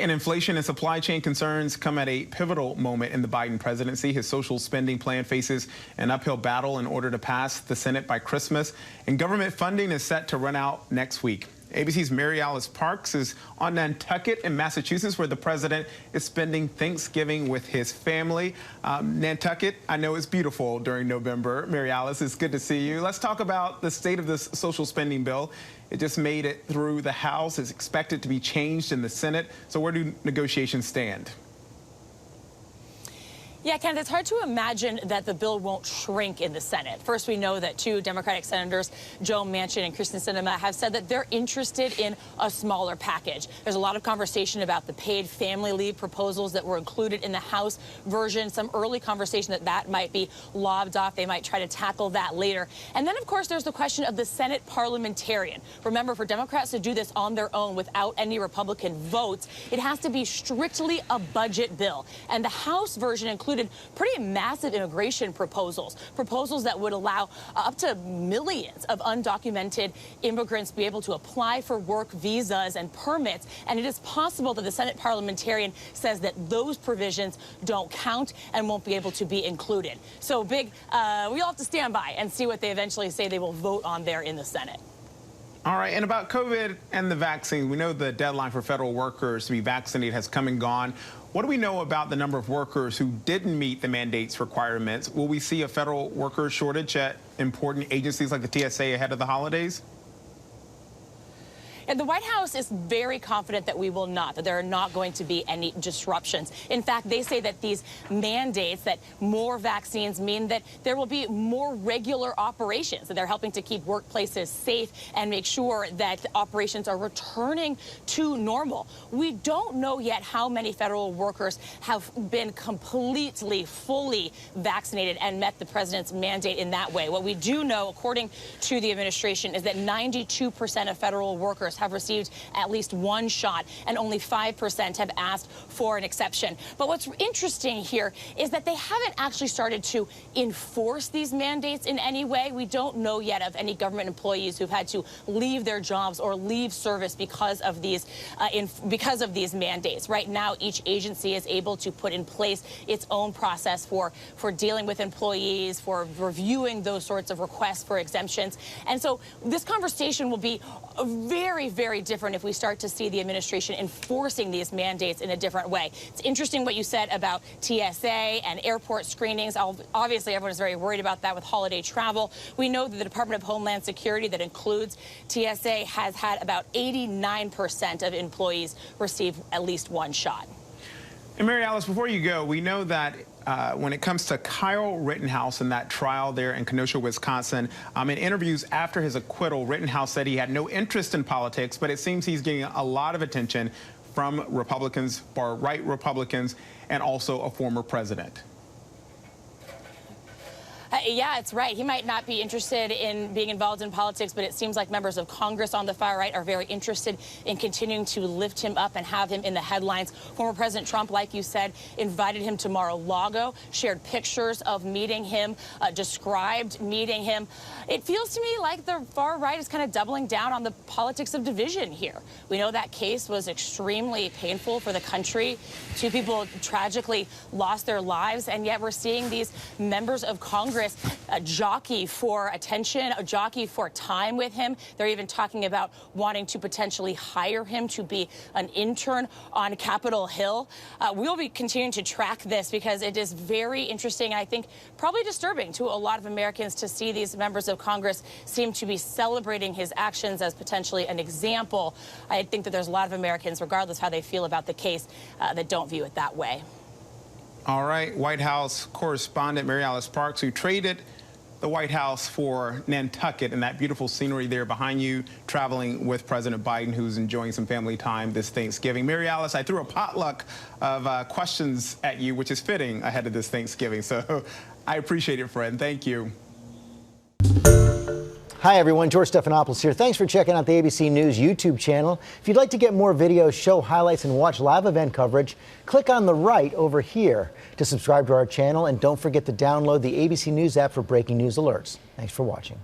And inflation and supply chain concerns come at a pivotal moment in the Biden presidency. His social spending plan faces an uphill battle in order to pass the Senate by Christmas, and government funding is set to run out next week. ABC's MaryAlice Parks is on Nantucket in Massachusetts, where the president is spending Thanksgiving with his family. Nantucket, I know, is beautiful during November. MaryAlice, it's good to see you. Let's talk about the state of this social spending bill. It just made it through the House. It's expected to be changed in the Senate. So where do negotiations stand? Yeah, Ken, it's hard to imagine that the bill won't shrink in the Senate. First, we know that two Democratic senators, Joe Manchin and Kristen Sinema, have said that they're interested in a smaller package. There's a lot of conversation about the paid family leave proposals that were included in the House version. Some early conversation that might be lobbed off. They might try to tackle that later. And then, of course, there's the question of the Senate parliamentarian. Remember, for Democrats to do this on their own without any Republican votes, it has to be strictly a budget bill. And the House version includes pretty massive immigration proposals that would allow up to millions of undocumented immigrants be able to apply for work visas and permits. And it is possible that the Senate parliamentarian says that those provisions don't count and won't be able to be included. So we'll have to stand by and see what they eventually say they will vote on there in the Senate. All right, and about COVID and the vaccine, we know the deadline for federal workers to be vaccinated has come and gone. What do we know about the number of workers who didn't meet the mandate's requirements? Will we see a federal worker shortage at important agencies like the TSA ahead of the holidays? And the White House is very confident that we will not, that there are not going to be any disruptions. In fact, they say that these mandates, that more vaccines mean that there will be more regular operations, that they're helping to keep workplaces safe and make sure that operations are returning to normal. We don't know yet how many federal workers have been completely, fully vaccinated and met the president's mandate in that way. What we do know, according to the administration, is that 92% of federal workers have received at least one shot, and only 5% have asked for an exception. But what's interesting here is that they haven't actually started to enforce these mandates in any way. We don't know yet of any government employees who've had to leave their jobs or leave service because of these mandates. Right now, each agency is able to put in place its own process for dealing with employees, for reviewing those sorts of requests for exemptions. And so this conversation will be very, very different if we start to see the administration enforcing these mandates in a different way. It's interesting what you said about TSA and airport screenings. Obviously, everyone is very worried about that with holiday travel. We know that the Department of Homeland Security, that includes TSA, has had about 89% of employees receive at least one shot. And MaryAlice, before you go, we know that when it comes to Kyle Rittenhouse and that trial there in Kenosha, Wisconsin, in interviews after his acquittal, Rittenhouse said he had no interest in politics, but it seems he's getting a lot of attention from Republicans, far-right Republicans, and also a former president. Yeah, it's right. He might not be interested in being involved in politics, but it seems like members of Congress on the far right are very interested in continuing to lift him up and have him in the headlines. Former President Trump, like you said, invited him to Mar-a-Lago, shared pictures of meeting him, described meeting him. It feels to me like the far right is kind of doubling down on the politics of division here. We know that case was extremely painful for the country. Two people tragically lost their lives, and yet we're seeing these members of Congress jockey for attention, a jockey for time with him. They're even talking about wanting to potentially hire him to be an intern on Capitol Hill. We'll be continuing to track this because it is very interesting, and I think probably disturbing to a lot of Americans to see these members of Congress seem to be celebrating his actions as potentially an example. I think that there's a lot of Americans, regardless how they feel about the case, that don't view it that way. All right, White House correspondent MaryAlice Parks, who traded the White House for Nantucket and that beautiful scenery there behind you, traveling with President Biden, who's enjoying some family time this Thanksgiving. MaryAlice, I threw a potluck of questions at you, which is fitting ahead of this Thanksgiving. So I appreciate it, friend. Thank you. Hi, everyone. George Stephanopoulos here. Thanks for checking out the ABC News YouTube channel. If you'd like to get more videos, show highlights, and watch live event coverage, click on the right over here to subscribe to our channel. And don't forget to download the ABC News app for breaking news alerts. Thanks for watching.